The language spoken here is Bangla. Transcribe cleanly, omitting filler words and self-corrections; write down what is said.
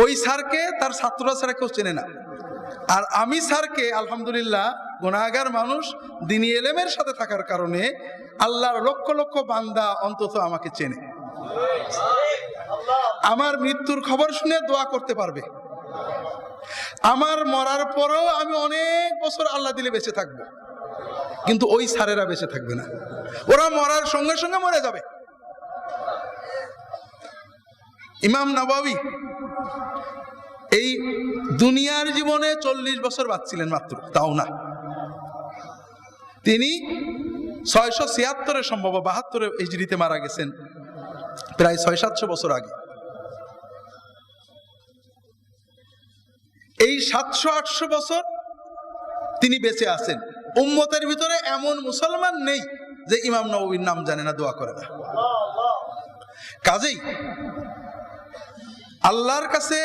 ওই স্যারকে তার ছাত্ররা ছাড়া কেউ চেনে না। আর আমি স্যারকে আলহামদুলিল্লাহ গুনাহগার মানুষ দ্বীনি ইলমের সাথে থাকার কারণে আল্লাহর লক্ষ লক্ষ বান্দা অন্তত আমাকে চেনে। আমার মৃত্যুর খবর শুনে দোয়া করতে পারবে। আমার মরার পরেও আমি অনেক বছর আল্লাহ দিলে বেঁচে থাকবো, কিন্তু ওই স্যারেরা বেঁচে থাকবে না। ওরা মরার সঙ্গে সঙ্গে মরে যাবে। ইমাম নাওয়াবী এই দুনিয়ার জীবনে 40 বছর বাঁচছিলেন মাত্র, তাও না। তিনি 676 সম্ভব 72 হিজরিতে মারা গেছেন, প্রায় 600-700 বছর আগে। এই 700-800 বছর তিনি বেঁচে আছেন। উম্মতের ভিতরে এমন মুসলমান নেই যে ইমাম নববীর নাম জানে না, দোয়া করে না। কাজেই আল্লাহর কাছে